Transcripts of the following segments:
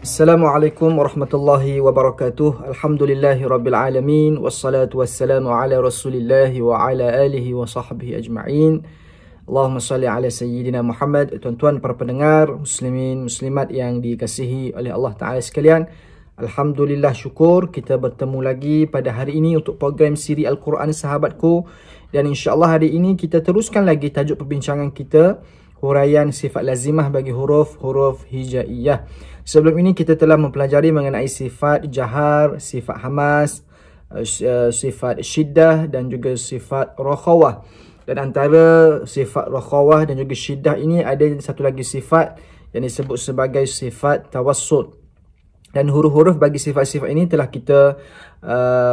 Assalamualaikum warahmatullahi wabarakatuh. Alhamdulillahi rabbil alamin. Wassalatu wassalamu ala rasulillahi wa ala alihi wa sahbihi ajma'in. Allahumma salli ala Sayyidina Muhammad. Tuan-tuan para pendengar, muslimin, muslimat yang dikasihi oleh Allah Ta'ala sekalian, Alhamdulillah, syukur kita bertemu lagi pada hari ini untuk program siri Al-Quran Sahabatku. Dan insyaAllah hari ini kita teruskan lagi tajuk perbincangan kita, huraian sifat lazimah bagi huruf-huruf hijaiyah. Sebelum ini kita telah mempelajari mengenai sifat jahar, sifat hamas, sifat syiddah dan juga sifat rakhawah. Dan antara sifat rakhawah dan juga syiddah ini ada satu lagi sifat yang disebut sebagai sifat tawassut. Dan huruf-huruf bagi sifat-sifat ini telah kita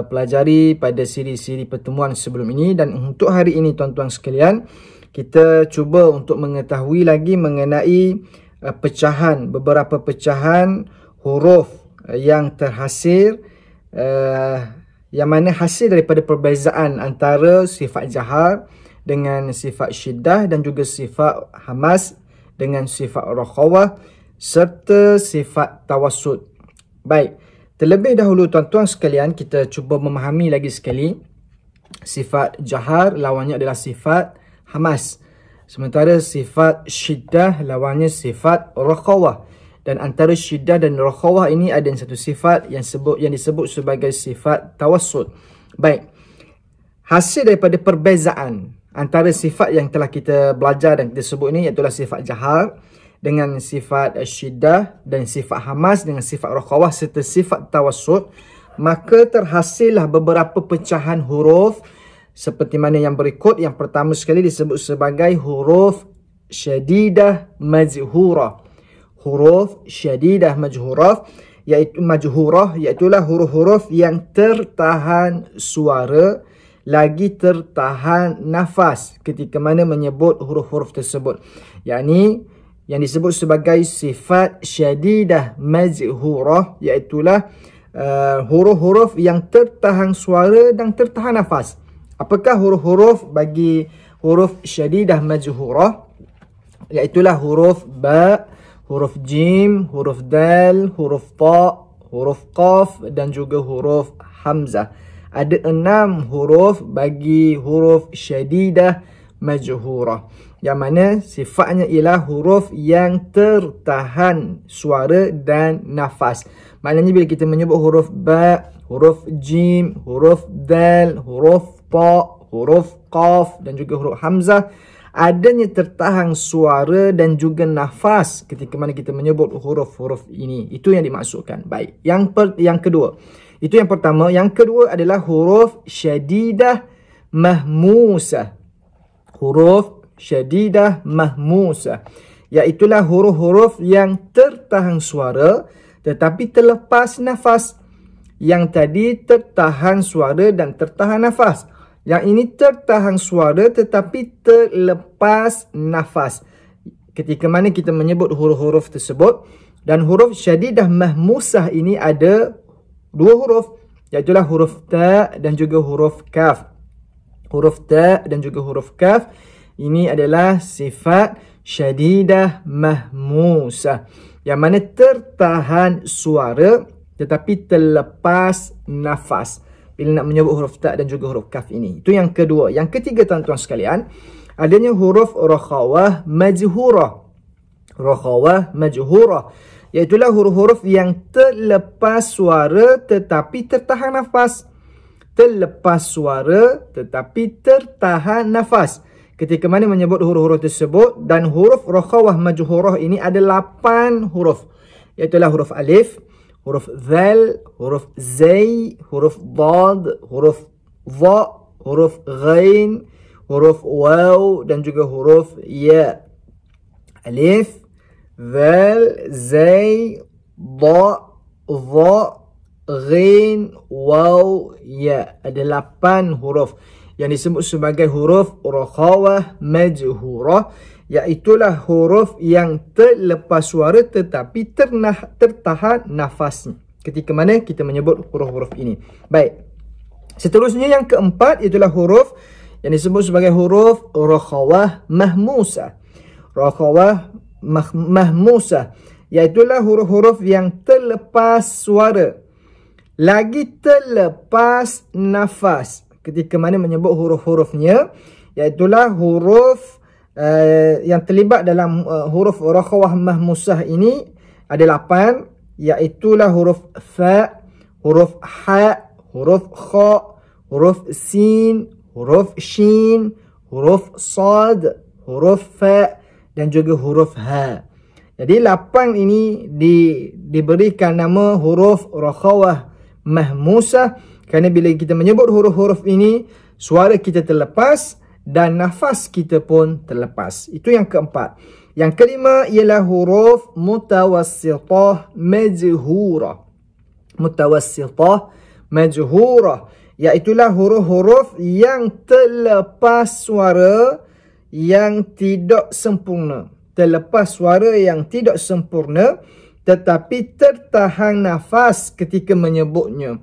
pelajari pada siri-siri pertemuan sebelum ini. Dan untuk hari ini tuan-tuan sekalian, kita cuba untuk mengetahui lagi mengenai pecahan, beberapa pecahan huruf yang terhasil, yang mana hasil daripada perbezaan antara sifat jahar dengan sifat syiddah dan juga sifat hamas dengan sifat rakhawah serta sifat tawassut. Baik, terlebih dahulu tuan-tuan sekalian, kita cuba memahami lagi sekali sifat jahar lawannya adalah sifat hamas. Sementara sifat syiddah lawannya sifat rakhawah. Dan antara syiddah dan rakhawah ini ada satu sifat yang disebut sebagai sifat tawassut. Baik, hasil daripada perbezaan antara sifat yang telah kita belajar dan kita sebut ini, iaitu sifat jahar dengan sifat syiddah dan sifat hamas dengan sifat rakhawah serta sifat tawassut, maka terhasillah beberapa pecahan huruf seperti mana yang berikut. Yang pertama sekali disebut sebagai huruf syadidah majhurah. Huruf syadidah majhurah iaitulah huruf-huruf yang tertahan suara lagi tertahan nafas ketika mana menyebut huruf-huruf tersebut. Yakni yang disebut sebagai sifat syadidah majhurah iaitulah huruf-huruf yang tertahan suara dan tertahan nafas. Apakah huruf-huruf bagi huruf syadidah majhurah? Iaitulah huruf ba, huruf jim, huruf dal, huruf ta, huruf qaf dan juga huruf hamzah. Ada 6 huruf bagi huruf syadidah majhurah, yang mana sifatnya ialah huruf yang tertahan suara dan nafas. Maknanya bila kita menyebut huruf ba, huruf jim, huruf dal, huruf ta, huruf qaf dan juga huruf hamzah, adanya tertahan suara dan juga nafas ketika mana kita menyebut huruf-huruf ini. Itu yang dimaksudkan. Baik, yang kedua, itu yang pertama. Yang kedua adalah huruf syadidah mahmusah. Huruf syadidah mahmusah iaitulah huruf-huruf yang tertahan suara tetapi terlepas nafas. Yang tadi tertahan suara dan tertahan nafas. Yang ini tertahan suara tetapi terlepas nafas ketika mana kita menyebut huruf-huruf tersebut. Dan huruf syadidah mahmusah ini ada 2 huruf, iaitulah huruf ta dan juga huruf kaf. Huruf ta dan juga huruf kaf ini adalah sifat syadidah mahmusah, yang mana tertahan suara tetapi terlepas nafas bila nak menyebut huruf ta dan juga huruf kaf ini. Itu yang kedua. Yang ketiga tuan-tuan sekalian, adanya huruf rakhawah majhurah. Rakhawah majhurah iaitulah huruf-huruf yang terlepas suara tetapi tertahan nafas. Terlepas suara tetapi tertahan nafas ketika mana menyebut huruf-huruf tersebut. Dan huruf rakhawah majhurah ini ada 8 huruf, iaitulah huruf alif, huruf zal, huruf zai, huruf dad, huruf dha, huruf ghain, huruf waw dan juga huruf ya. Alif, zal, zai, dha, dha, ghain, waw, ya. Ada 8 huruf yang disebut sebagai huruf rakhawah majhurah, iaitulah huruf yang terlepas suara tetapi tertahan nafas ketika mana kita menyebut huruf-huruf ini. Baik, seterusnya yang keempat iaitulah huruf yang disebut sebagai huruf rakhawah mahmusah. Rakhawah mahmusah iaitulah huruf-huruf yang terlepas suara, lagi terlepas nafas ketika mana menyebut huruf-hurufnya, iaitulah huruf yang terlibat dalam huruf rakhawah mahmusah ini ada 8, iaitulah huruf fa, huruf ha, huruf kha, huruf sin, huruf shin, huruf sad, huruf fa dan juga huruf ha. Jadi 8 ini diberikan nama huruf rakhawah mahmusah kerana bila kita menyebut huruf-huruf ini, suara kita terlepas dan nafas kita pun terlepas. Itu yang keempat. Yang kelima ialah huruf mutawassithah majhurah. Mutawassithah majhurah, iaitulah huruf-huruf yang terlepas suara yang tidak sempurna. Terlepas suara yang tidak sempurna tetapi tertahan nafas ketika menyebutnya.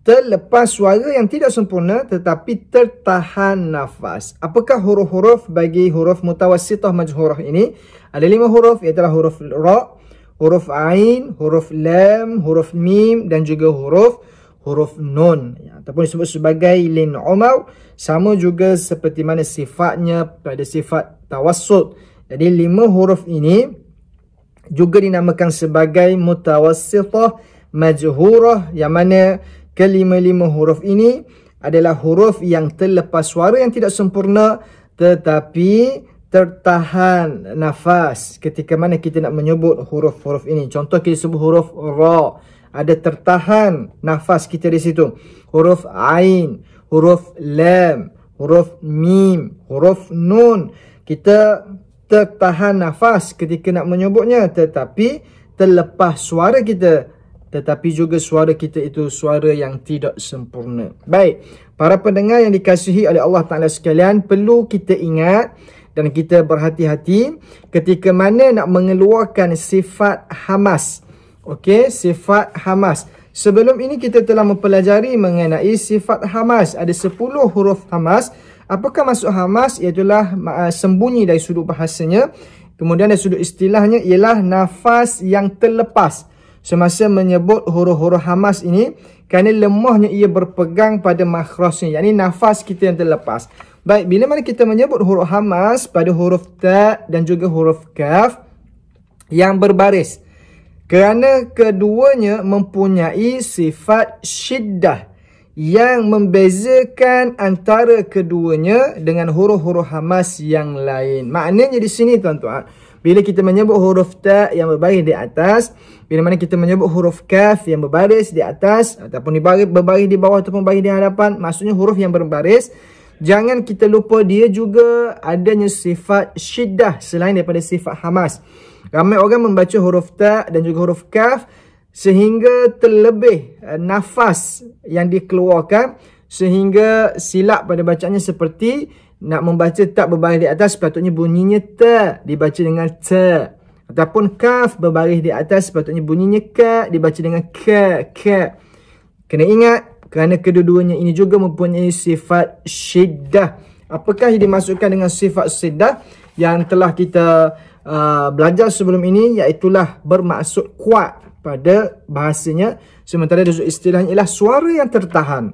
Terlepas suara yang tidak sempurna tetapi tertahan nafas. Apakah huruf-huruf bagi huruf mutawassithah majhurah ini? Ada 5 huruf, iaitu huruf ra, huruf ain, huruf lam, huruf mim dan juga huruf nun, ataupun disebut sebagai lin umar. Sama juga seperti mana sifatnya pada sifat tawassut. Jadi 5 huruf ini juga dinamakan sebagai mutawassithah majhurah, yang mana kelima-lima huruf ini adalah huruf yang terlepas suara yang tidak sempurna tetapi tertahan nafas ketika mana kita nak menyebut huruf-huruf ini. Contoh kita sebut huruf ra, ada tertahan nafas kita di situ. Huruf ain, huruf lam, huruf mim, huruf nun, kita tertahan nafas ketika nak menyebutnya tetapi terlepas suara kita, tetapi juga suara kita itu suara yang tidak sempurna. Baik, para pendengar yang dikasihi oleh Allah Ta'ala sekalian, perlu kita ingat dan kita berhati-hati ketika mana nak mengeluarkan sifat hamas. Okey, sifat hamas. Sebelum ini kita telah mempelajari mengenai sifat hamas. Ada 10 huruf hamas. Apakah maksud hamas? Iaitulah sembunyi dari sudut bahasanya. Kemudian dari sudut istilahnya ialah nafas yang terlepas semasa menyebut huruf-huruf hamas ini, kerana lemahnya ia berpegang pada makhrajnya, yakni nafas kita yang terlepas. Baik, bila mana kita menyebut huruf hamas pada huruf ta dan juga huruf kaf yang berbaris, kerana keduanya mempunyai sifat syiddah yang membezakan antara keduanya dengan huruf-huruf hamas yang lain. Maknanya di sini tuan-tuan, bila kita menyebut huruf ta yang berbaris di atas, bila mana kita menyebut huruf kaf yang berbaris di atas ataupun berbaris di bawah ataupun berbaris di hadapan, maksudnya huruf yang berbaris, jangan kita lupa dia juga adanya sifat syiddah selain daripada sifat hamas. Ramai orang membaca huruf ta dan juga huruf kaf sehingga terlebih nafas yang dikeluarkan sehingga silap pada bacaannya, seperti nak membaca tak berbaris di atas sepatutnya bunyinya ta dibaca dengan ta, ataupun kaf berbaris di atas sepatutnya bunyinya ka dibaca dengan ka. Kena ingat kerana kedua-duanya ini juga mempunyai sifat syiddah. Apakah yang dimaksudkan dengan sifat syiddah yang telah kita belajar sebelum ini? Iaitulah bermaksud kuat pada bahasanya, sementara dari istilahnya ialah suara yang tertahan.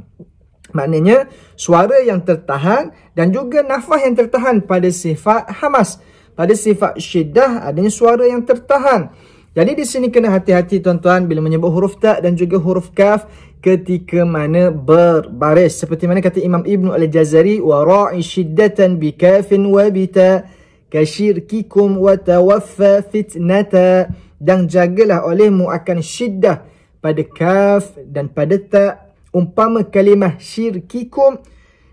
Maknanya suara yang tertahan dan juga nafas yang tertahan pada sifat hamas. Pada sifat syiddah adanya suara yang tertahan. Jadi di sini kena hati-hati tuan-tuan bila menyebut huruf ta dan juga huruf kaf ketika mana berbaris. Seperti mana kata Imam Ibn Al-Jazari, wa ra'i shiddatan bi kafin wa bita kasyirkikum wa tawaffa fitnata, dan jagalah olehmu akan syiddah pada kaf dan pada ta, umpama kalimah syirkikum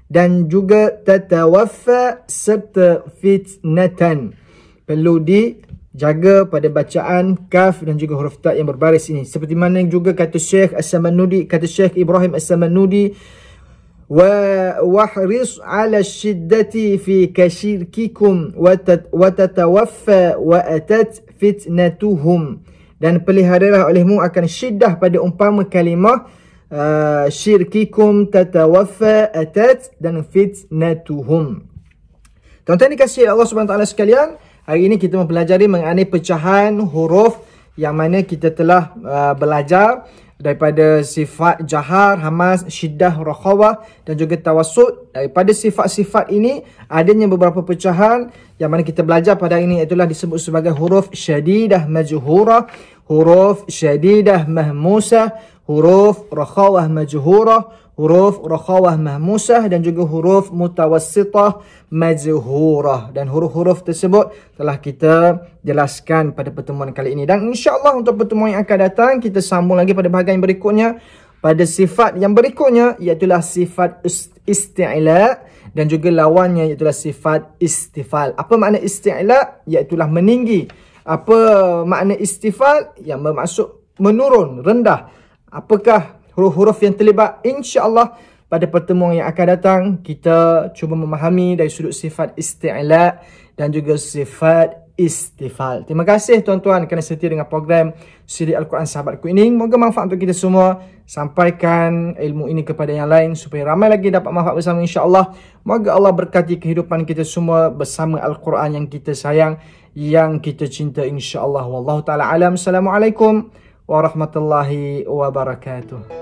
dan juga tatawaffa serta fitnatan. Perlu dijaga pada bacaan kaf dan juga huruf ta yang berbaris ini. Seperti mana juga kata Syekh As-Samanudi, kata Syekh Ibrahim As-Samanudi, wahris ala syiddati fi kasyirkikum wa tatawaffa wa atat fitnatuhum, dan peliharalah olehmu akan syiddah pada umpama kalimah syirkikum, tatawaffa, atat dan fitnatuhum. Tuan-tuan dikasihi Allah Subhanahu Wa Taala sekalian, hari ini kita mempelajari mengenai pecahan huruf yang mana kita telah belajar daripada sifat jahar, hamas, syiddah, rakhawah dan juga tawassut. Daripada sifat-sifat ini adanya beberapa pecahan yang mana kita belajar pada hari ini, itulah disebut sebagai huruf syadidah majhurah, huruf syadidah mahmusah, huruf rakhawah majhurah, huruf rakhawah mahmusah dan juga huruf mutawassitah majhurah. Dan huruf-huruf tersebut telah kita jelaskan pada pertemuan kali ini. Dan insya-Allah untuk pertemuan yang akan datang kita sambung lagi pada bahagian berikutnya pada sifat yang berikutnya, iaitu sifat isti'la dan juga lawannya iaitu sifat istifal. Apa makna isti'la? Iaitu meninggi. Apa makna istifal? Yang bermaksud menurun, rendah. Apakah huruf-huruf yang terlibat? InsyaAllah pada pertemuan yang akan datang kita cuba memahami dari sudut sifat isti'la dan juga sifat istifal. Terima kasih tuan-tuan kerana setia dengan program Siri Al-Quran Sahabatku ini. Moga manfaat untuk kita semua. Sampaikan ilmu ini kepada yang lain supaya ramai lagi dapat manfaat bersama insya-Allah. Moga Allah berkati kehidupan kita semua bersama Al-Quran yang kita sayang, yang kita cinta insya-Allah. Wallahu taala alam. Assalamualaikum warahmatullahi wabarakatuh.